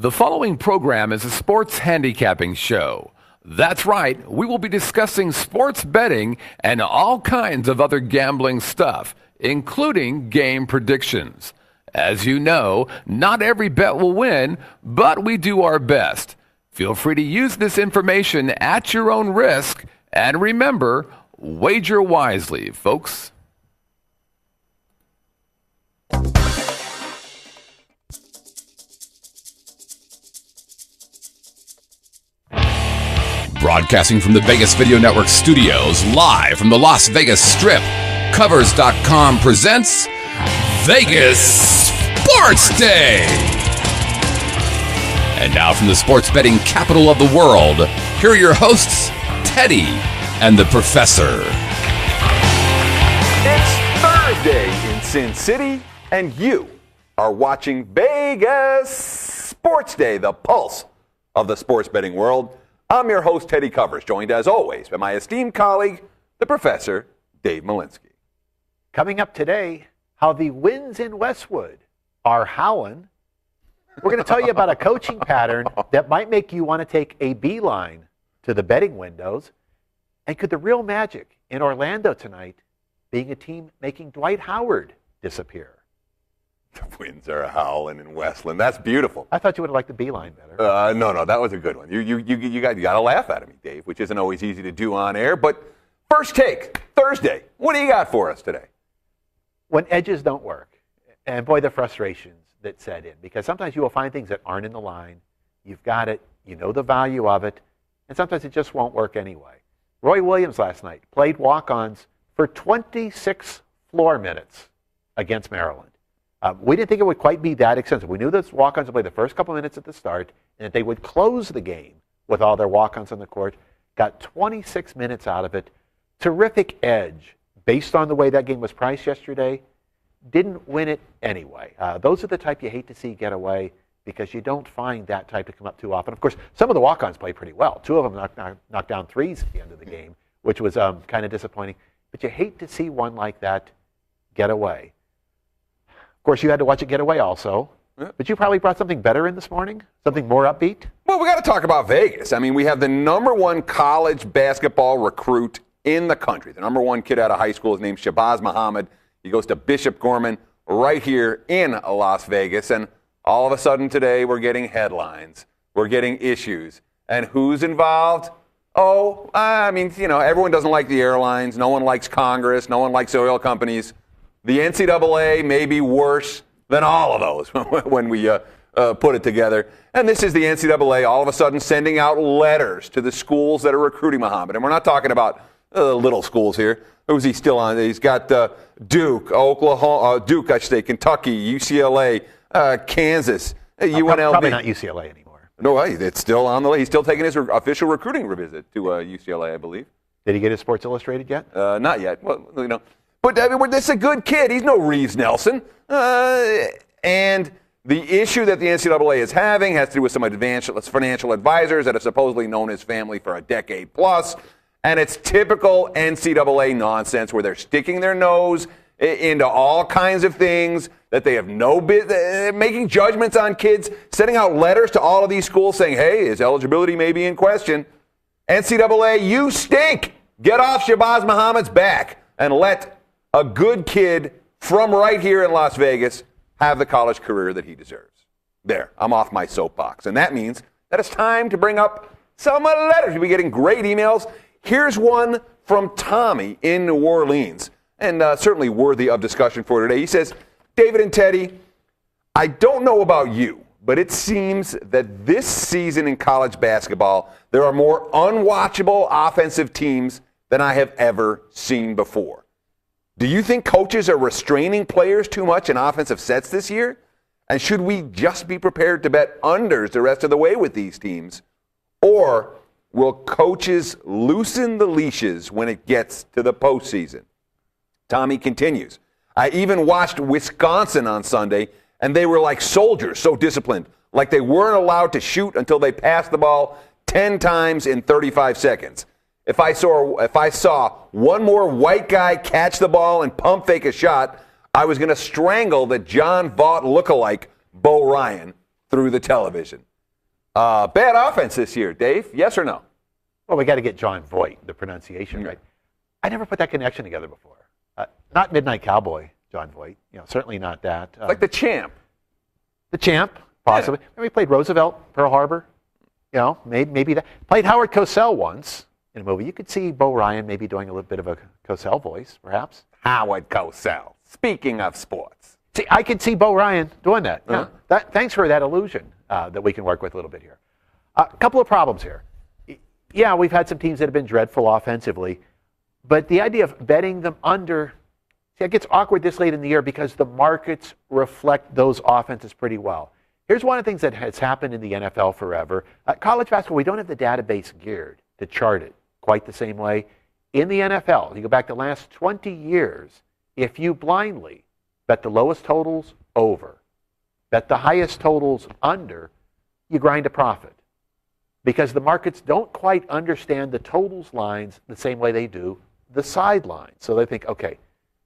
The following program is a sports handicapping show. That's right, we will be discussing sports betting and all kinds of other gambling stuff, including game predictions. As you know, not every bet will win, but we do our best. Feel free to use this information at your own risk, and remember, wager wisely, folks. Broadcasting from the Vegas Video Network studios, live from the Las Vegas Strip, Covers.com presents Vegas SportsDay. And now from the sports betting capital of the world, here are your hosts, Teddy and the Professor. It's Thursday in Sin City, and you are watching Vegas SportsDay, the pulse of the sports betting world. I'm your host, Teddy Covers, joined as always by my esteemed colleague, the Professor, Dave Malinsky. Coming up today, how the winds in Westwood are howling. We're going to tell you about a coaching pattern that might make you want to take a beeline to the betting windows. And could the real magic in Orlando tonight being a team making Dwight Howard disappear? The winds are howling in Westland. That's beautiful. I thought you would have liked the beeline better. No, that was a good one. You got to laugh at me, Dave, which isn't always easy to do on air. But first take, Thursday. What do you got for us today? When edges don't work, and boy, the frustrations that set in, because sometimes you will find things that aren't in the line. You've got it. You know the value of it. And sometimes it just won't work anyway. Roy Williams last night played walk-ons for 26 floor minutes against Maryland. We didn't think it would quite be that extensive. We knew those walk-ons would play the first couple minutes at the start, and that they would close the game with all their walk-ons on the court. Got 26 minutes out of it. Terrific edge, based on the way that game was priced yesterday. Didn't win it anyway. Those are the type you hate to see get away, because you don't find that type to come up too often. Of course, some of the walk-ons played pretty well. Two of them knocked down threes at the end of the game, which was kind of disappointing. But you hate to see one like that get away. Of course, you had to watch it get away also. Yeah. But you probably brought something better in this morning? Something more upbeat? Well, we got to talk about Vegas. I mean, we have the number one college basketball recruit in the country. The number one kid out of high school is named Shabazz Muhammad. He goes to Bishop Gorman right here in Las Vegas. And all of a sudden today, we're getting headlines. We're getting issues. And who's involved? Oh, I mean, everyone doesn't like the airlines. No one likes Congress. No one likes oil companies. The NCAA may be worse than all of those when we put it together. And this is the NCAA all of a sudden sending out letters to the schools that are recruiting Muhammad. And we're not talking about little schools here. Who's he still on? He's got Duke, Oklahoma, Duke, I should say, Kentucky, UCLA, Kansas, UNLV. Probably not UCLA anymore. No, it's still on the list. He's still taking his official recruiting visit to UCLA, I believe. Did he get his Sports Illustrated yet? Not yet. Well, But this is a good kid. He's no Reeves Nelson. And the issue that the NCAA is having has to do with some financial advisors that have supposedly known his family for a decade plus. And it's typical NCAA nonsense where they're sticking their nose into all kinds of things that they have no business, making judgments on kids, sending out letters to all of these schools saying, hey, his eligibility may be in question. NCAA, you stink. Get off Shabazz Muhammad's back and let a good kid from right here in Las Vegas have the college career that he deserves. There, I'm off my soapbox. And that means that it's time to bring up some letters. We'll be getting great emails. Here's one from Tommy in New Orleans, and certainly worthy of discussion for today. He says, David and Teddy, I don't know about you, but it seems that this season in college basketball, there are more unwatchable offensive teams than I have ever seen before. Do you think coaches are restraining players too much in offensive sets this year? And should we just be prepared to bet unders the rest of the way with these teams? Or will coaches loosen the leashes when it gets to the postseason? Tommy continues, I even watched Wisconsin on Sunday, and they were like soldiers, so disciplined, like they weren't allowed to shoot until they passed the ball 10 times in 35 seconds. If I saw one more white guy catch the ball and pump fake a shot, I was going to strangle the John Vaught lookalike Bo Ryan through the television. Bad offense this year, Dave. Yes or no? Well, we got to get John Voight, the pronunciation right. I never put that connection together before. Not Midnight Cowboy, John Voight. Certainly not that. Like the champ. The champ, possibly. Maybe he played Roosevelt, Pearl Harbor. Maybe that. Played Howard Cosell once in a movie. You could see Bo Ryan maybe doing a little bit of a Cosell voice, perhaps. Howard Cosell. Speaking of sports. See, I could see Bo Ryan doing that. Thanks for that illusion that we can work with a little bit here. A couple of problems here. Yeah, we've had some teams that have been dreadful offensively, but the idea of betting them under, it gets awkward this late in the year because the markets reflect those offenses pretty well. Here's one of the things that has happened in the NFL forever. College basketball, we don't have the database geared to chart it quite the same way. In the NFL, you go back the last 20 years, if you blindly bet the lowest totals over, bet the highest totals under, you grind a profit. Because the markets don't quite understand the totals lines the same way they do the sidelines. So they think, okay,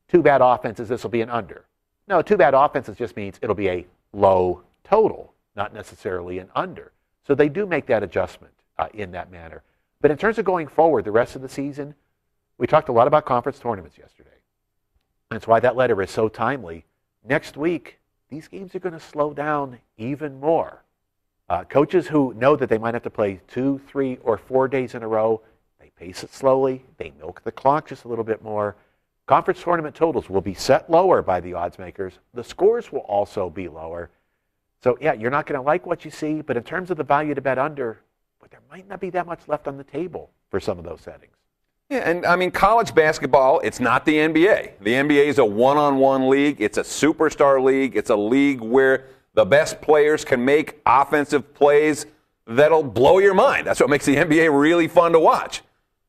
two bad offenses, this will be an under. No, two bad offenses just means it'll be a low total, not necessarily an under. So they do make that adjustment in that manner. But in terms of going forward, the rest of the season, we talked a lot about conference tournaments yesterday. That's why that letter is so timely. Next week, these games are going to slow down even more. Coaches who know that they might have to play 2, 3, or 4 days in a row, they pace it slowly, they milk the clock just a little bit more. Conference tournament totals will be set lower by the odds makers. The scores will also be lower. So, yeah, you're not going to like what you see, but in terms of the value to bet under, but there might not be that much left on the table for some of those settings. Yeah, and I mean, college basketball, it's not the NBA. The NBA is a one-on-one league. It's a superstar league. It's a league where the best players can make offensive plays that'll blow your mind. That's what makes the NBA really fun to watch.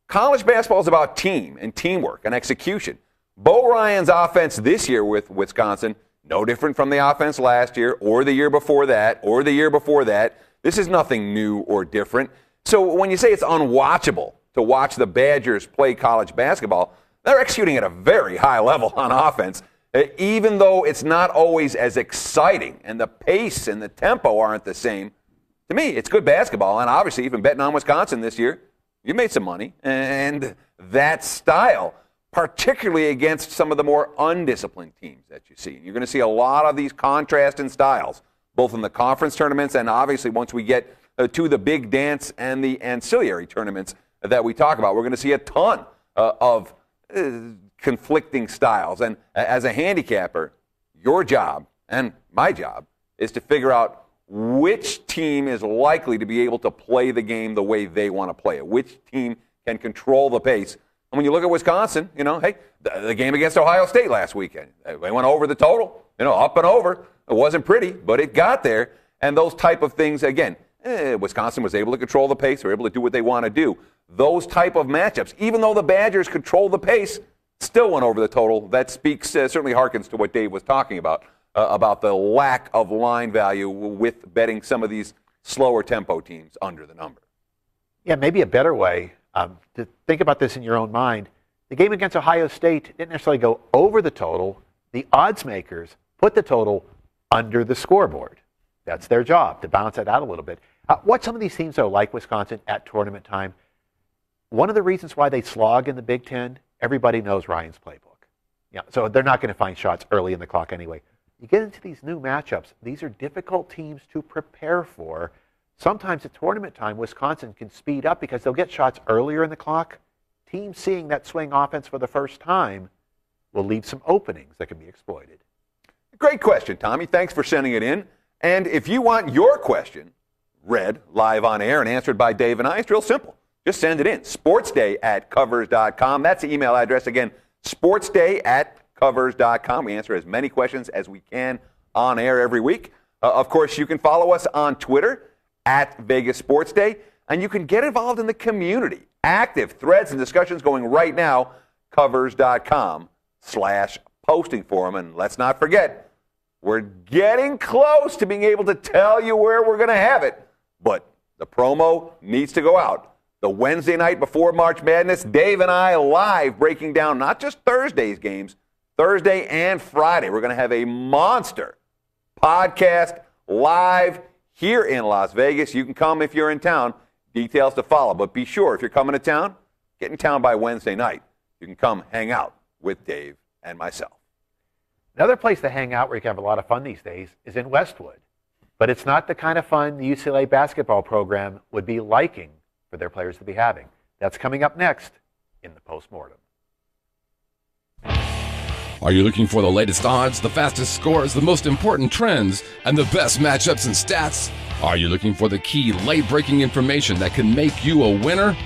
College basketball is about team and teamwork and execution. Bo Ryan's offense this year with Wisconsin, no different from the offense last year or the year before that or the year before that. This is nothing new or different. So when you say it's unwatchable to watch the Badgers play college basketball, they're executing at a very high level on offense. Even though it's not always as exciting and the pace and the tempo aren't the same, to me, it's good basketball. And obviously, you've been betting on Wisconsin this year. You made some money. And that style, particularly against some of the more undisciplined teams that you see. You're going to see a lot of these contrast in styles, both in the conference tournaments and obviously once we get to the big dance and the ancillary tournaments that we talk about. We're going to see a ton of conflicting styles. And as a handicapper, your job and my job is to figure out which team is likely to be able to play the game the way they want to play it, which team can control the pace. And when you look at Wisconsin, hey, the game against Ohio State last weekend, they went over the total, up and over. It wasn't pretty, but it got there. And those type of things, again, Wisconsin was able to control the pace. They were able to do what they want to do. Those type of matchups, even though the Badgers control the pace, still went over the total. That speaks, certainly harkens to what Dave was talking about the lack of line value with betting some of these slower tempo teams under the number. Yeah, maybe a better way to think about this in your own mind. The game against Ohio State didn't necessarily go over the total. The odds makers put the total under the scoreboard. That's their job, to balance that out a little bit. What some of these teams, though, like Wisconsin at tournament time, one of the reasons why they slog in the Big Ten, everybody knows Ryan's playbook. Yeah, so they're not going to find shots early in the clock anyway. You get into these new matchups, these are difficult teams to prepare for. Sometimes at tournament time, Wisconsin can speed up because they'll get shots earlier in the clock. Teams seeing that swing offense for the first time will leave some openings that can be exploited. Great question, Tommy. Thanks for sending it in. And if you want your question read live on air and answered by Dave and I, it's real simple. Just send it in. SportsDay@covers.com. That's the email address. Again, SportsDay@covers.com. We answer as many questions as we can on air every week. Of course, you can follow us on Twitter @VegasSportsDay, and you can get involved in the community. Active threads and discussions going right now, covers.com/posting forum. And let's not forget, we're getting close to being able to tell you where we're going to have it, but the promo needs to go out. The Wednesday night before March Madness, Dave and I live breaking down not just Thursday's games, Thursday and Friday. We're going to have a monster podcast live here in Las Vegas. You can come if you're in town. Details to follow. But be sure, if you're coming to town, get in town by Wednesday night. You can come hang out with Dave and myself. Another place to hang out where you can have a lot of fun these days is in Westwood. But it's not the kind of fun the UCLA basketball program would be liking for their players to be having. That's coming up next in the Postmortem. Are you looking for the latest odds, the fastest scores, the most important trends, and the best matchups and stats? Are you looking for the key late-breaking information that can make you a winner?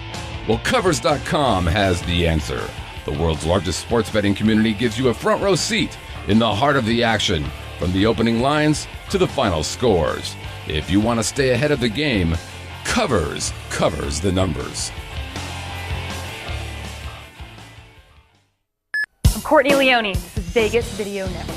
Well, Covers.com has the answer. The world's largest sports betting community gives you a front row seat in the heart of the action, from the opening lines to the final scores. If you want to stay ahead of the game, Covers covers the numbers. I'm Courtney Leone. This is Vegas Video Network.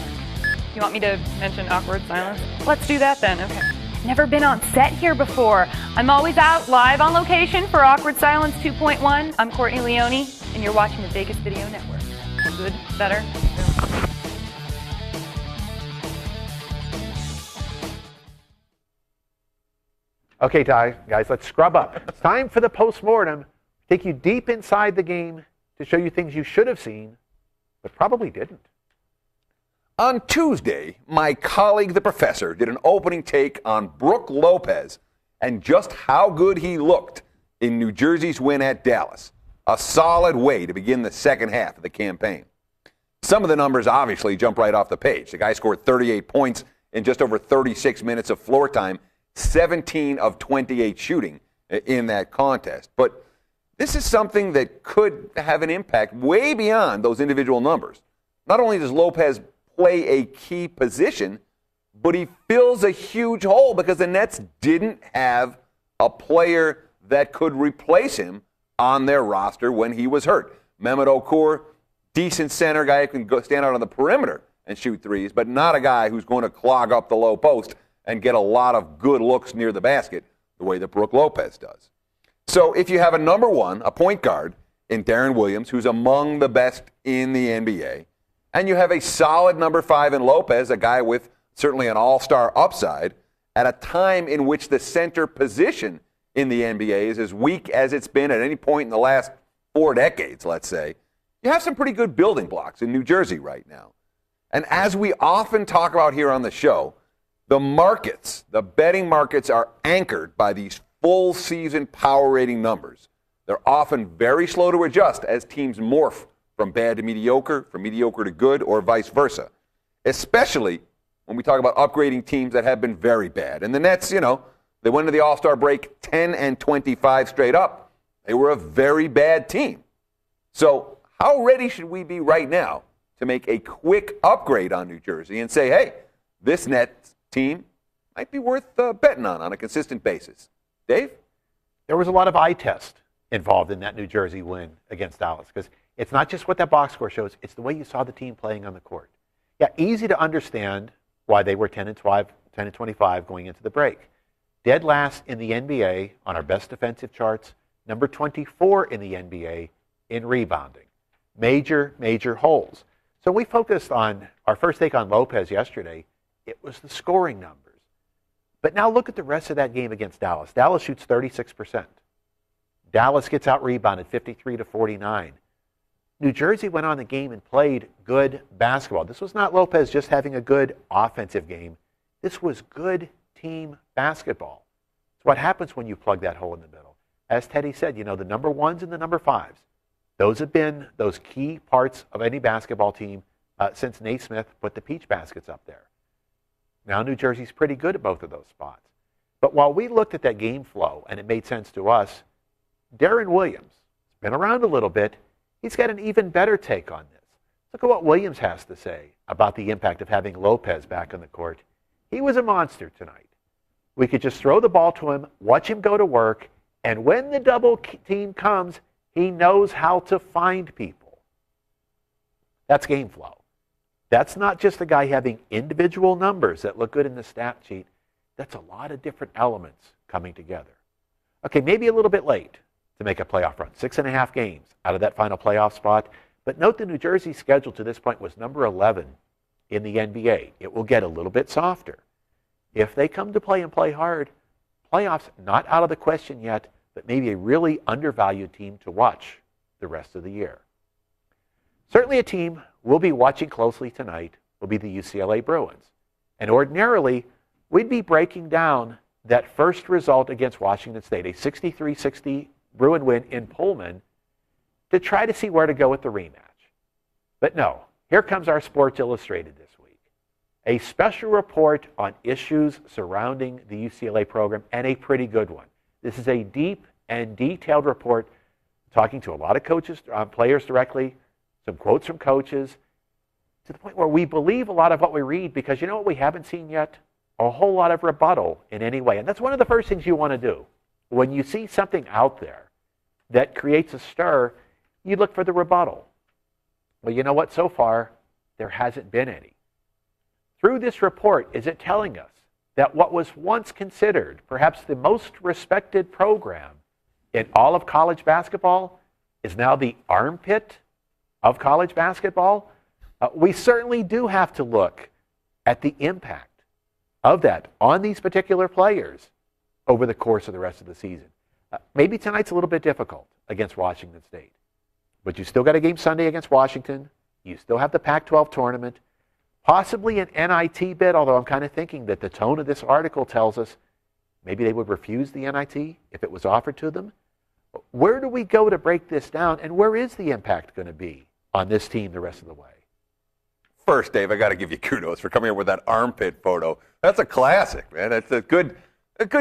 You want me to mention awkward silence? Let's do that then, okay. Never been on set here before. I'm always out live on location for Awkward Silence 2.1. I'm Courtney Leone, and you're watching the Vegas Video Network. Good? Better? Okay, guys, let's scrub up. It's time for the Postmortem. Take you deep inside the game to show you things you should have seen, but probably didn't. On Tuesday, my colleague, the professor, did an opening take on Brook Lopez and just how good he looked in New Jersey's win at Dallas. A solid way to begin the second half of the campaign. Some of the numbers obviously jump right off the page. The guy scored 38 points in just over 36 minutes of floor time, 17 of 28 shooting in that contest. But this is something that could have an impact way beyond those individual numbers. Not only does Lopez play a key position, but he fills a huge hole because the Nets didn't have a player that could replace him on their roster when he was hurt. Mehmet Okur, decent center guy who can go stand out on the perimeter and shoot threes, but not a guy who's going to clog up the low post and get a lot of good looks near the basket the way that Brook Lopez does. So if you have a number one, a point guard in Darren Williams, who's among the best in the NBA, and you have a solid number 5 in Lopez, a guy with certainly an all-star upside, at a time in which the center position in the NBA is as weak as it's been at any point in the last 4 decades, let's say, you have some pretty good building blocks in New Jersey right now. And as we often talk about here on the show, the markets, the betting markets, are anchored by these full season power rating numbers. They're often very slow to adjust as teams morph from bad to mediocre, from mediocre to good, or vice versa. Especially when we talk about upgrading teams that have been very bad. And the Nets, they went into the All-Star break 10-25 straight up. They were a very bad team. So how ready should we be right now to make a quick upgrade on New Jersey and say, hey, this Nets team might be worth betting on a consistent basis? Dave? There was a lot of eye test involved in that New Jersey win against Dallas, because it's not just what that box score shows, it's the way you saw the team playing on the court. Yeah, easy to understand why they were 10-25 going into the break. Dead last in the NBA on our best defensive charts, number 24 in the NBA in rebounding. Major, major holes. So we focused on our first take on Lopez yesterday. It was the scoring numbers. But now look at the rest of that game against Dallas. Dallas shoots 36%. Dallas gets out-rebounded 53-49. New Jersey went on the game and played good basketball. This was not Lopez just having a good offensive game. This was good team basketball. It's what happens when you plug that hole in the middle. As Teddy said, the number 1s and the number 5s. Those have been those key parts of any basketball team since Naismith put the peach baskets up there. Now New Jersey's pretty good at both of those spots. But while we looked at that game flow and it made sense to us, Darren Williams has been around a little bit. He's got an even better take on this. Look at what Williams has to say about the impact of having Lopez back on the court. He was a monster tonight. We could just throw the ball to him, watch him go to work, and when the double team comes, he knows how to find people. That's game flow. That's not just a guy having individual numbers that look good in the stat sheet. That's a lot of different elements coming together. Okay, maybe a little bit late to make a playoff run. 6.5 games out of that final playoff spot. But note the New Jersey schedule to this point was number 11 in the NBA. It will get a little bit softer. if they come to play and play hard, playoffs not out of the question yet, but maybe a really undervalued team to watch the rest of the year. Certainly a team we'll be watching closely tonight will be the UCLA Bruins. And ordinarily, we'd be breaking down that first result against Washington State, a 63-60 Bruin win in Pullman, to try to see where to go with the rematch. But no, here comes our Sports Illustrated this week. A special report on issues surrounding the UCLA program, and a pretty good one. This is a deep and detailed report talking to a lot of coaches, players directly, some quotes from coaches, to the point where we believe a lot of what we read, because you know what we haven't seen yet? A whole lot of rebuttal in any way. And that's one of the first things you want to do. When you see something out there that creates a stir, you look for the rebuttal. Well, you know what? So far, there hasn't been any. Through this report, is it telling us that what was once considered perhaps the most respected program in all of college basketball is now the armpit of college basketball? We certainly do have to look at the impact of that on these particular players over the course of the rest of the season. Maybe tonight's a little bit difficult against Washington State, but you still got a game Sunday against Washington. You still have the Pac-12 tournament, possibly an NIT bid, although I'm kind of thinking that the tone of this article tells us maybe they would refuse the NIT if it was offered to them. Where do we go to break this down, and where is the impact going to be on this team the rest of the way? First, Dave, I got to give you kudos for coming up with that armpit photo. That's a classic, man. That's a good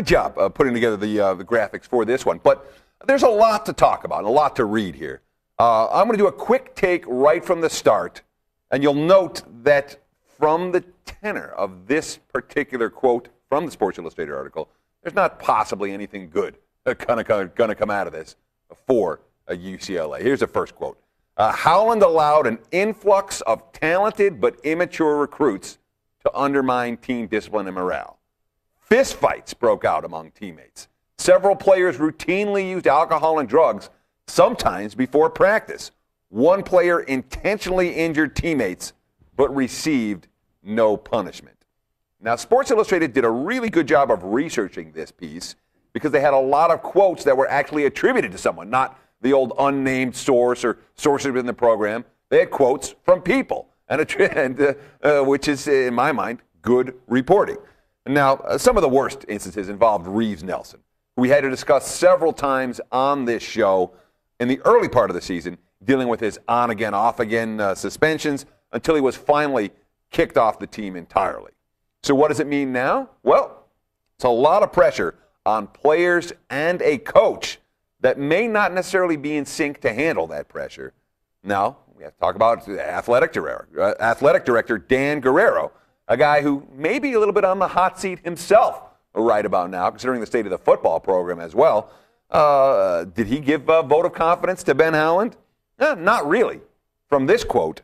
job putting together the graphics for this one. But there's a lot to talk about and a lot to read here. I'm going to do a quick take right from the start, and you'll note that from the tenor of this particular quote from the Sports Illustrated article, there's not possibly anything good going to come out of this for UCLA. Here's the first quote. Howland allowed an influx of talented but immature recruits to undermine team discipline and morale. Fistfights broke out among teammates. Several players routinely used alcohol and drugs, sometimes before practice. One player intentionally injured teammates but received no punishment. Now, Sports Illustrated did a really good job of researching this piece because they had a lot of quotes that were actually attributed to someone, not the old unnamed source or sources within the program. They had quotes from people, which is, in my mind, good reporting. Now, some of the worst instances involved Reeves Nelson, who we had to discuss several times on this show in the early part of the season, dealing with his on-again, off-again suspensions until he was finally kicked off the team entirely. So what does it mean now? Well, it's a lot of pressure on players and a coach that may not necessarily be in sync to handle that pressure. Now, we have to talk about the athletic director Dan Guerrero, a guy who may be a little bit on the hot seat himself right about now, considering the state of the football program as well. Did he give a vote of confidence to Ben Howland? Not really. From this quote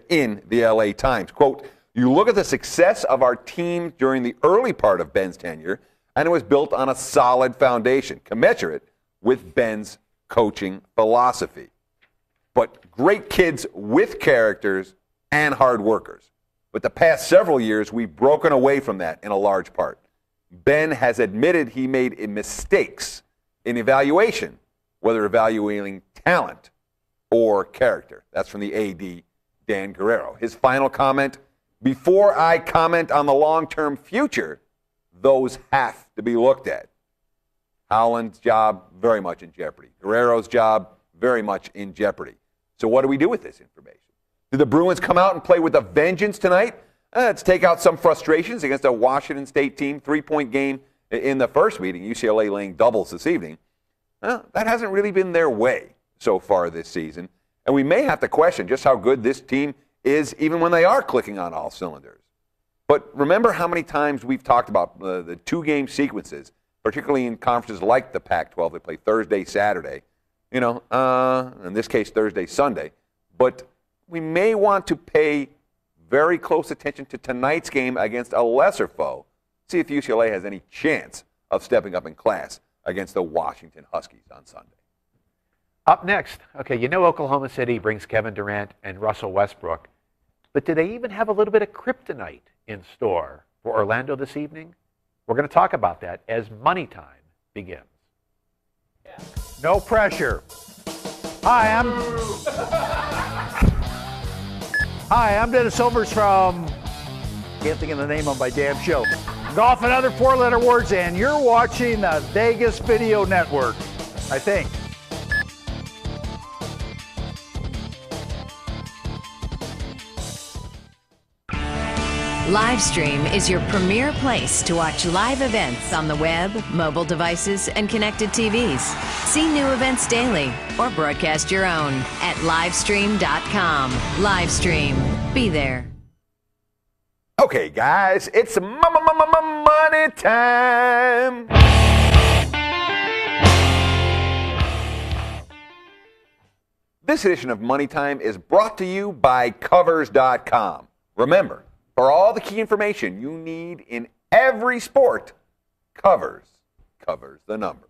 in the LA Times, quote, "You look at the success of our team during the early part of Ben's tenure, and it was built on a solid foundation, commensurate with Ben's coaching philosophy. But great kids with characters and hard workers. But the past several years, we've broken away from that in a large part. Ben has admitted he made mistakes in evaluation, whether evaluating talent or character." That's from the AD, Dan Guerrero. His final comment, "Before I comment on the long-term future, those have to be looked at." Howland's job, very much in jeopardy. Guerrero's job, very much in jeopardy. So what do we do with this information? Do the Bruins come out and play with a vengeance tonight? Let's take out some frustrations against a Washington State team, 3-point game in the first meeting, UCLA laying doubles this evening. That hasn't really been their way so far this season. And we may have to question just how good this team is even when they are clicking on all cylinders. But remember how many times we've talked about the two-game sequences, particularly in conferences like the Pac-12. They play Thursday, Saturday, in this case Thursday, Sunday. But we may want to pay very close attention to tonight's game against a lesser foe, see if UCLA has any chance of stepping up in class against the Washington Huskies on Sunday. Up next, Oklahoma City brings Kevin Durant and Russell Westbrook, but do they even have a little bit of kryptonite in store for Orlando this evening? We're going to talk about that as Money Time begins. No pressure. Hi, I'm Dennis Silvers from, can't think of the name of my damn show, Golf and Other Four-Letter Words, and you're watching the Vegas Video Network, I think. Livestream is your premier place to watch live events on the web, mobile devices, and connected TVs. See new events daily or broadcast your own at livestream.com. Livestream. Be there. Okay, guys, it's money time. This edition of Money Time is brought to you by Covers.com. Remember, for all the key information you need in every sport, Covers covers the number.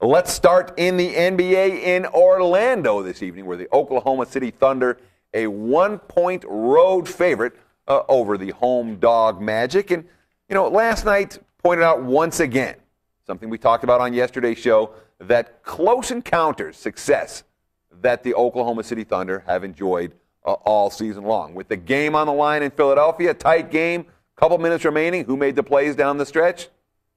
Let's start in the NBA in Orlando this evening, where the Oklahoma City Thunder, a 1-point road favorite over the home dog Magic. And, last night pointed out once again, something we talked about on yesterday's show, that close encounters success that the Oklahoma City Thunder have enjoyed all season long. With the game on the line in Philadelphia, tight game, couple minutes remaining. Who made the plays down the stretch?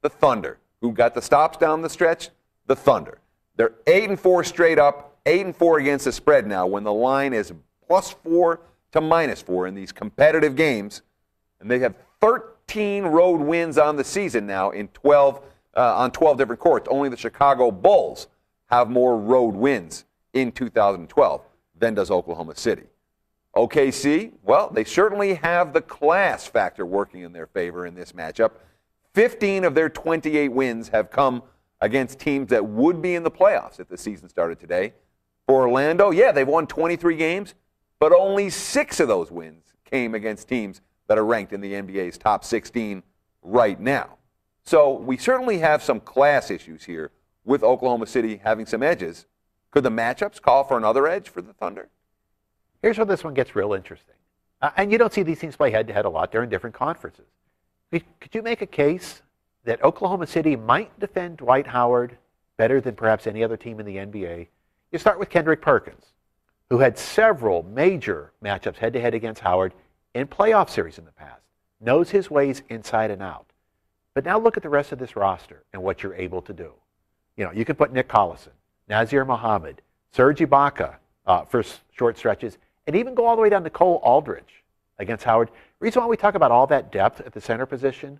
The Thunder. Who got the stops down the stretch? The Thunder. They're 8-4 straight up, 8-4 against the spread now when the line is +4 to -4 in these competitive games. And they have 13 road wins on the season now in 12 different courts. Only the Chicago Bulls have more road wins in 2012 than does Oklahoma City. OKC, well, they certainly have the class factor working in their favor in this matchup. 15 of their 28 wins have come against teams that would be in the playoffs if the season started today. For Orlando, yeah, they've won 23 games, but only 6 of those wins came against teams that are ranked in the NBA's top 16 right now. So we certainly have some class issues here with Oklahoma City having some edges. Could the matchups call for another edge for the Thunder? Here's where this one gets real interesting. And you don't see these teams play head-to-head a lot. They're in different conferences. Could you make a case that Oklahoma City might defend Dwight Howard better than perhaps any other team in the NBA? You start with Kendrick Perkins, who had several major matchups head-to-head against Howard in playoff series in the past, knows his ways inside and out. But now look at the rest of this roster and what you're able to do. You can put Nick Collison, Nazir Muhammad, Serge Ibaka for short stretches, and even go all the way down to Cole Aldridge against Howard. The reason why we talk about all that depth at the center position,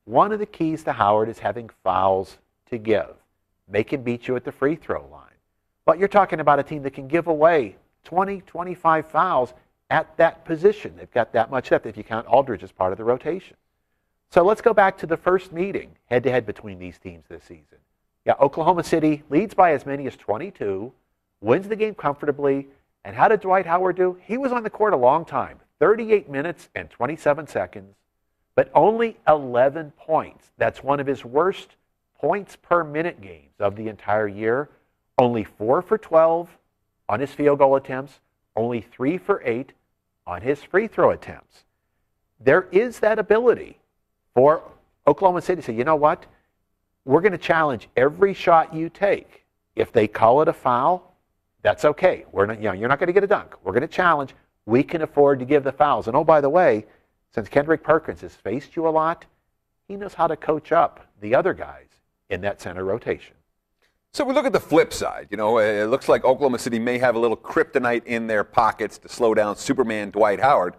one of the keys to Howard is having fouls to give. Make him beat you at the free throw line. But you're talking about a team that can give away 20, 25 fouls at that position. They've got that much depth if you count Aldridge as part of the rotation. So let's go back to the first meeting head-to-head between these teams this season. Yeah, Oklahoma City leads by as many as 22, wins the game comfortably. And how did Dwight Howard do? He was on the court a long time, 38 minutes and 27 seconds, but only 11 points. That's one of his worst points per minute games of the entire year. Only 4 for 12 on his field goal attempts, only 3 for 8 on his free throw attempts. There is that ability for Oklahoma City to say, you know what? We're going to challenge every shot you take. If they call it a foul, that's okay. We're not, you're not going to get a dunk. We're going to challenge. We can afford to give the fouls. And oh, by the way, since Kendrick Perkins has faced you a lot, he knows how to coach up the other guys in that center rotation. So we look at the flip side. It looks like Oklahoma City may have a little kryptonite in their pockets to slow down Superman Dwight Howard.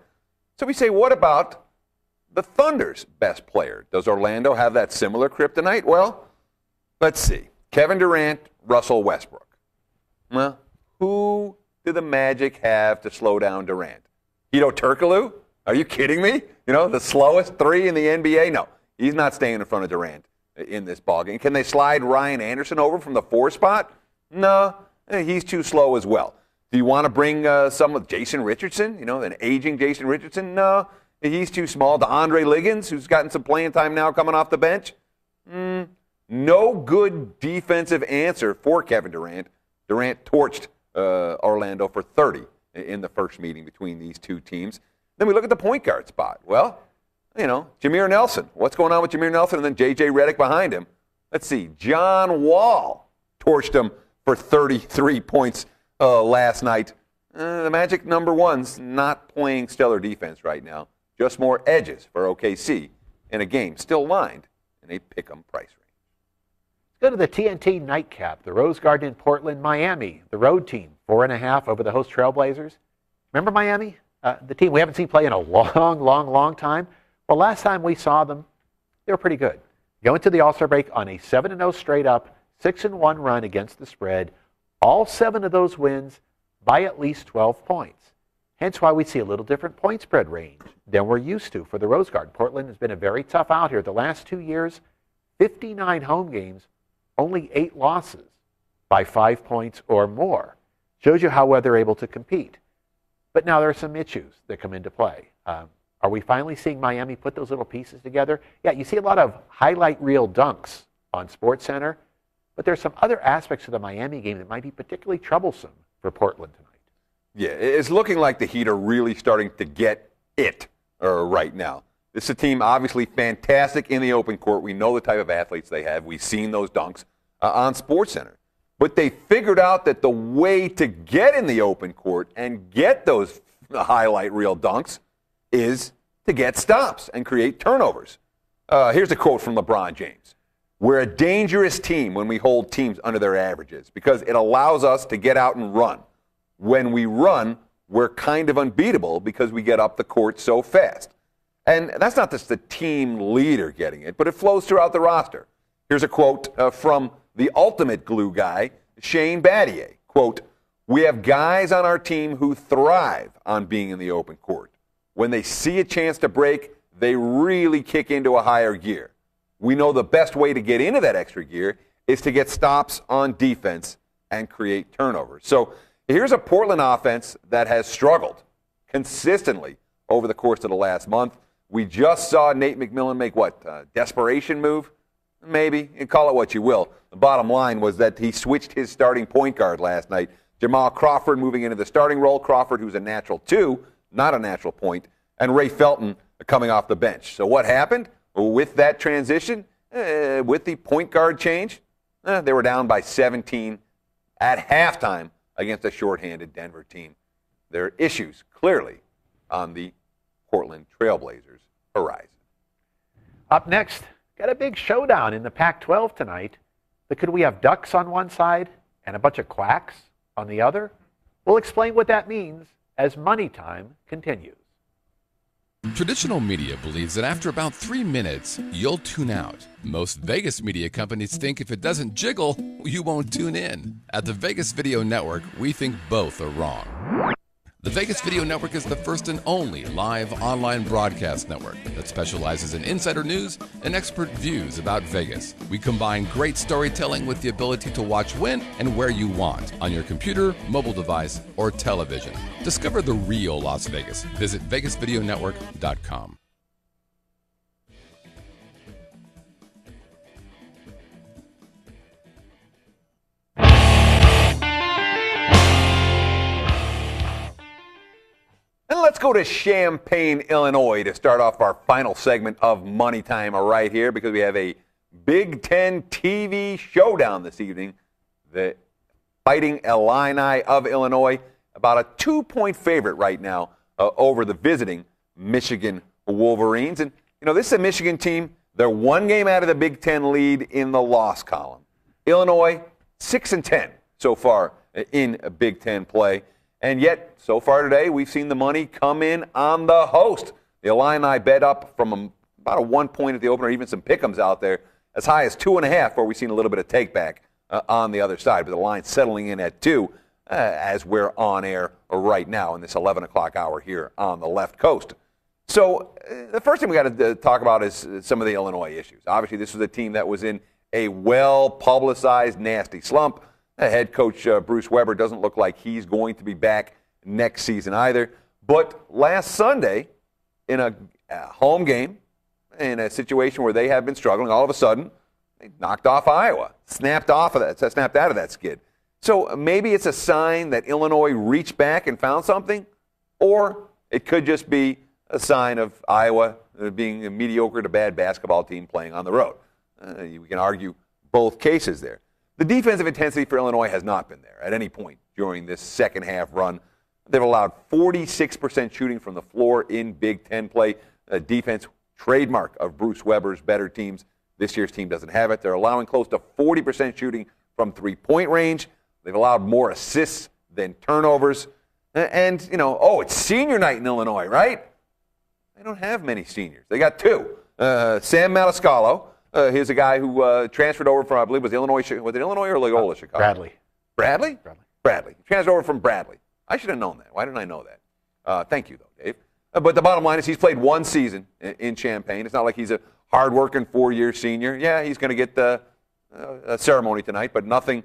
So we say, what about the Thunder's best player? Does Orlando have that similar kryptonite? Well, let's see. Kevin Durant, Russell Westbrook. Well, who do the Magic have to slow down Durant? Hedo Turkoglu? Are you kidding me? The slowest 3 in the NBA? No, he's not staying in front of Durant in this ballgame. Can they slide Ryan Anderson over from the 4 spot? No, he's too slow as well. Do you want to bring some of Jason Richardson? An aging Jason Richardson? No, he's too small. DeAndre Liggins, who's gotten some playing time now coming off the bench? No good defensive answer for Kevin Durant. Durant torched Orlando for 30 in the first meeting between these two teams. Then we look at the point guard spot. Well, Jameer Nelson. What's going on with Jameer Nelson? And then J.J. Redick behind him. Let's see. John Wall torched him for 33 points last night. The Magic number one's not playing stellar defense right now. Just more edges for OKC in a game still lined in a pick'em price range. Go to the TNT nightcap, the Rose Garden in Portland, Miami. The road team, 4.5 over the host Trailblazers. Remember Miami? The team we haven't seen play in a long time. Well, last time we saw them, they were pretty good. Going to the All-Star break on a 7-0 straight up, 6-1 run against the spread. All 7 of those wins by at least 12 points. Hence why we see a little different point spread range than we're used to for the Rose Garden. Portland has been a very tough out here. The last 2 years, 59 home games, only 8 losses by 5 points or more. Shows you how well they're able to compete. But now there are some issues that come into play. Are we finally seeing Miami put those little pieces together? Yeah, you see a lot of highlight reel dunks on SportsCenter, but there's some other aspects of the Miami game that might be particularly troublesome for Portland tonight. Yeah, it's looking like the Heat are really starting to get it right now. This is a team obviously fantastic in the open court. We know the type of athletes they have. We've seen those dunks on SportsCenter. But they figured out that the way to get in the open court and get those highlight reel dunks is to get stops and create turnovers. Here's a quote from LeBron James. We're a dangerous team when we hold teams under their averages because it allows us to get out and run. When we run, we're kind of unbeatable because we get up the court so fast. And that's not just the team leader getting it, but it flows throughout the roster. Here's a quote from the ultimate glue guy, Shane Battier. Quote, we have guys on our team who thrive on being in the open court. When they see a chance to break, they really kick into a higher gear. We know the best way to get into that extra gear is to get stops on defense and create turnovers. So here's a Portland offense that has struggled consistently over the course of the last month. We just saw Nate McMillan make a desperation move? Maybe. You call it what you will. The bottom line was that he switched his starting point guard last night. Jamal Crawford moving into the starting role. Crawford, who's a natural 2, not a natural point. And Ray Felton coming off the bench. So what happened with that transition? With the point guard change, they were down by 17 at halftime against a shorthanded Denver team. There are issues clearly on the Portland Trailblazers horizon. Up next, got a big showdown in the Pac-12 tonight. But could we have ducks on one side and a bunch of quacks on the other? We'll explain what that means as Money Time continues. Traditional media believes that after about 3 minutes, you'll tune out. Most Vegas media companies think if it doesn't jiggle, you won't tune in. At the Vegas Video Network, we think both are wrong. The Vegas Video Network is the first and only live online broadcast network that specializes in insider news and expert views about Vegas. We combine great storytelling with the ability to watch when and where you want on your computer, mobile device, or television. Discover the real Las Vegas. Visit VegasVideoNetwork.com. And let's go to Champaign, Illinois to start off our final segment of Money Time right here because we have a Big Ten TV showdown this evening. The Fighting Illini of Illinois, about a 2-point favorite right now over the visiting Michigan Wolverines. And, this is a Michigan team. They're 1 game out of the Big Ten lead in the loss column. Illinois, 6-10 so far in Big Ten play. And yet, so far today, we've seen the money come in on the host. The Illini bet up from about a 1 point at the opener, even some pick'ems out there, as high as 2.5, where we've seen a little bit of take back on the other side. But the line settling in at 2 as we're on air right now in this 11 o'clock hour here on the left coast. So the first thing we got to talk about is some of the Illinois issues. Obviously, this was a team that was in a well-publicized, nasty slump. Head coach Bruce Weber doesn't look like he's going to be back next season either. But last Sunday, in a home game, in a situation where they have been struggling, all of a sudden, they knocked off Iowa, snapped out of that skid. So maybe it's a sign that Illinois reached back and found something, or it could just be a sign of Iowa being a mediocre to bad basketball team playing on the road. We can argue both cases there. The defensive intensity for Illinois has not been there at any point during this second half run. They've allowed 46% shooting from the floor in Big Ten play, a defense trademark of Bruce Weber's better teams. This year's team doesn't have it. They're allowing close to 40% shooting from three-point range. They've allowed more assists than turnovers. And, it's senior night in Illinois, right? They don't have many seniors. They got two. Sam Maniscalco, he's a guy who transferred over from, I believe, was it Illinois or Loyola Chicago? Bradley. Bradley? Bradley. Transferred over from Bradley. I should have known that. Why didn't I know that? Thank you, though, Dave. But the bottom line is he's played one season in Champaign. It's not like he's a hard-working four-year senior. Yeah, he's going to get a ceremony tonight, but nothing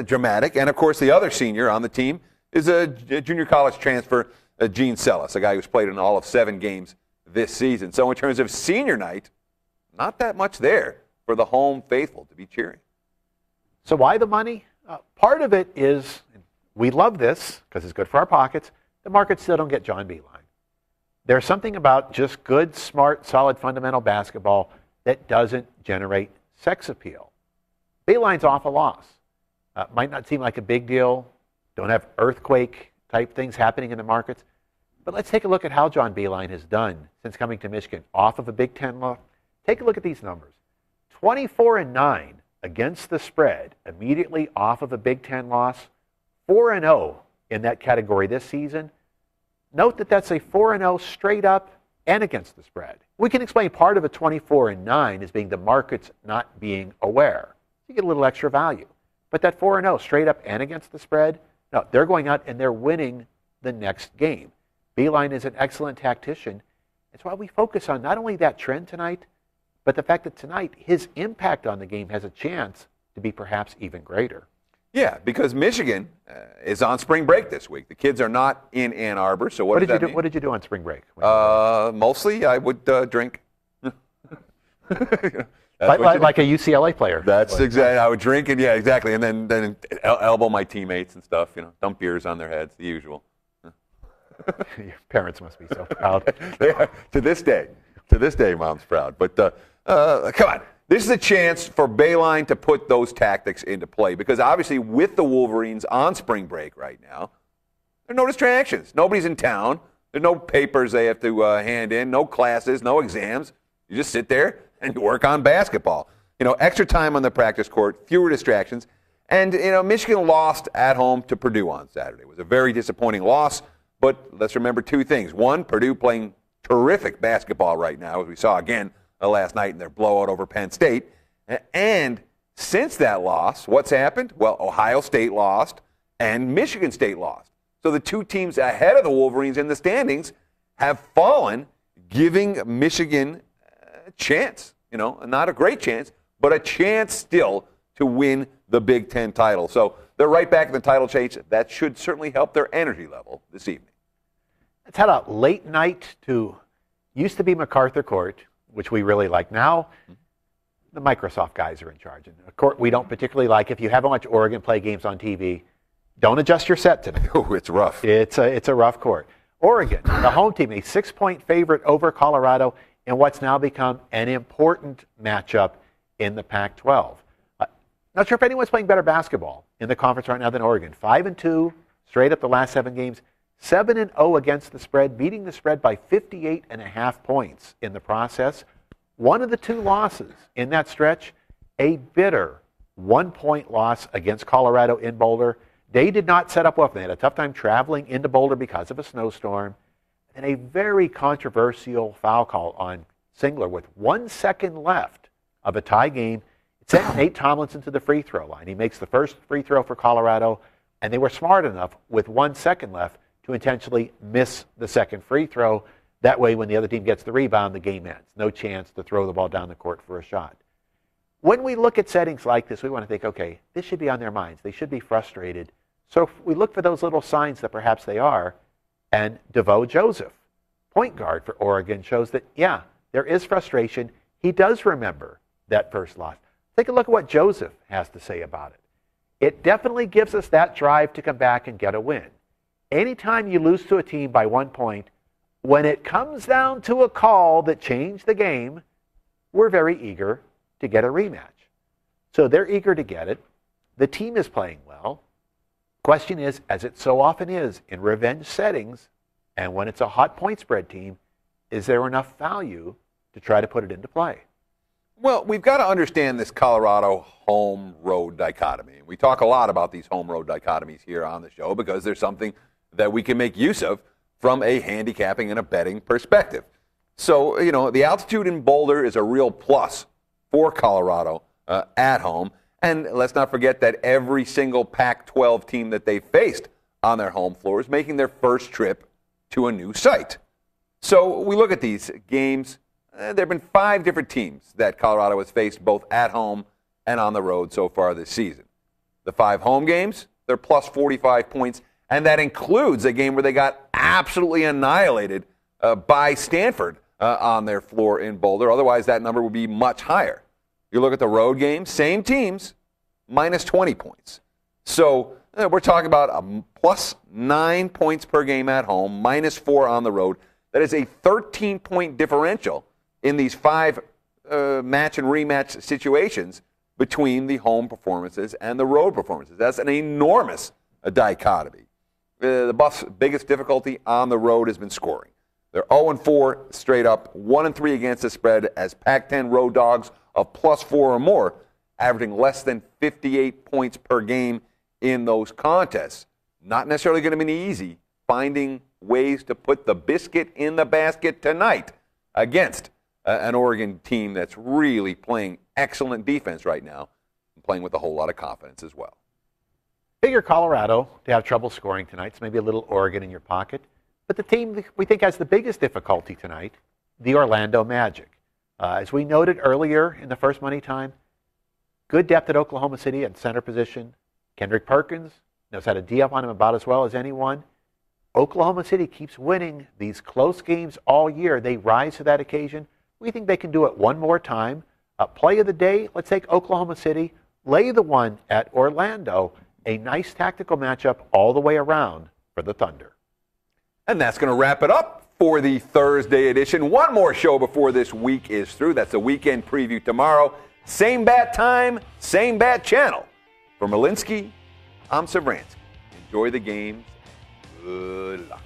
dramatic. And, of course, the other senior on the team is a junior college transfer, Gene Sellis, a guy who's played in all of 7 games this season. So in terms of senior night, not that much there for the home faithful to be cheering. So why the money? Part of it is we love this because it's good for our pockets. The markets still don't get John Beilein. There's something about just good, smart, solid, fundamental basketball that doesn't generate sex appeal. Beilein's off a loss. Might not seem like a big deal. Don't have earthquake-type things happening in the markets. But let's take a look at how John Beilein has done since coming to Michigan off of a Big Ten loss. Take a look at these numbers. 24-9 against the spread immediately off of a Big Ten loss. 4-0 in that category this season. Note that that's a 4-0 straight up and against the spread. We can explain part of a 24-9 as being the markets not being aware. You get a little extra value. But that 4-0 straight up and against the spread, no, they're going out and they're winning the next game. Beilein is an excellent tactician. That's why we focus on not only that trend tonight, but the fact that tonight his impact on the game has a chance to be perhaps even greater. Yeah, because Michigan is on spring break this week. The kids are not in Ann Arbor, so what does that mean? What did you do on spring break? Mostly I would drink. Like a UCLA player. That's exactly. I would drink and yeah, exactly, and then elbow my teammates and stuff. Dump beers on their heads, the usual. Your parents must be so proud. They are, to this day, Mom's proud. But come on, this is a chance for Beilein to put those tactics into play because obviously with the Wolverines on spring break right now, there are no distractions. Nobody's in town. There's no papers they have to hand in, no classes, no exams. You just sit there and you work on basketball. Extra time on the practice court, fewer distractions. And, Michigan lost at home to Purdue on Saturday. It was a very disappointing loss, but let's remember two things. One, Purdue playing terrific basketball right now, as we saw again last night in their blowout over Penn State. And since that loss, what's happened? Well, Ohio State lost and Michigan State lost. So the two teams ahead of the Wolverines in the standings have fallen, giving Michigan a chance, not a great chance, but a chance still to win the Big Ten title. So they're right back in the title chase. That should certainly help their energy level this evening. It's had a late night to used to be MacArthur Court, which we really like now. The Microsoft guys are in charge. And a court we don't particularly like. If you haven't watched Oregon play games on TV, don't adjust your set today. Oh, it's rough. It's a rough court. Oregon, the home team, a 6-point favorite over Colorado in what's now become an important matchup in the Pac-12. Not sure if anyone's playing better basketball in the conference right now than Oregon. 5-2, straight up the last 7 games. 7-0 against the spread, beating the spread by 58.5 points in the process. One of the 2 losses in that stretch, a bitter 1-point loss against Colorado in Boulder. They did not set up well. They had a tough time traveling into Boulder because of a snowstorm. And a very controversial foul call on Singler with 1 second left of a tie game. It sent Nate Tomlinson to the free throw line. He makes the first free throw for Colorado, and they were smart enough with 1 second left to intentionally miss the second free throw. That way, when the other team gets the rebound, the game ends. No chance to throw the ball down the court for a shot. When we look at settings like this, we want to think, okay, this should be on their minds. They should be frustrated. So if we look for those little signs that perhaps they are, and DeVoe Joseph, point guard for Oregon, shows that, yeah, there is frustration. He does remember that first loss. Take a look at what Joseph has to say about it. It definitely gives us that drive to come back and get a win. Anytime you lose to a team by 1 point, When it comes down to a call that changed the game, we're very eager to get a rematch. So they're eager to get it. The team is playing well. Question is, as it so often is in revenge settings, and when it's a hot point spread team, is there enough value to try to put it into play? Well, we've got to understand this Colorado home-road dichotomy. We talk a lot about these home-road dichotomies here on the show because there's something that we can make use of from a handicapping and a betting perspective. So, the altitude in Boulder is a real plus for Colorado at home. And let's not forget that every single Pac-12 team that they faced on their home floor is making their first trip to a new site. So we look at these games. There have been 5 different teams that Colorado has faced both at home and on the road so far this season. The 5 home games, they're plus 45 points, and that includes a game where they got absolutely annihilated by Stanford on their floor in Boulder. Otherwise, that number would be much higher. You look at the road games, same teams, minus 20 points. So we're talking about a plus 9 points per game at home, minus 4 on the road. That is a 13-point differential in these 5 match and rematch situations between the home performances and the road performances. That's an enormous dichotomy. The Buffs' biggest difficulty on the road has been scoring. They're 0-4 straight up, 1-3 against the spread as Pac-10 road dogs of plus 4 or more, averaging less than 58 points per game in those contests. Not necessarily going to be easy finding ways to put the biscuit in the basket tonight against an Oregon team that's really playing excellent defense right now and playing with a whole lot of confidence as well. Figure Colorado to have trouble scoring tonight, so maybe a little Oregon in your pocket. But the team we think has the biggest difficulty tonight, the Orlando Magic. As we noted earlier in the first money time, good depth at Oklahoma City at center position. Kendrick Perkins knows how to D up on him about as well as anyone. Oklahoma City keeps winning these close games all year. They rise to that occasion. We think they can do it one more time. Play of the day, let's take Oklahoma City. Lay the one at Orlando. A nice tactical matchup all the way around for the Thunder. And that's going to wrap it up for the Thursday edition. One more show before this week is through. That's the weekend preview tomorrow. Same bat time, same bat channel. For Malinsky, I'm Savransky. Enjoy the games. Good luck.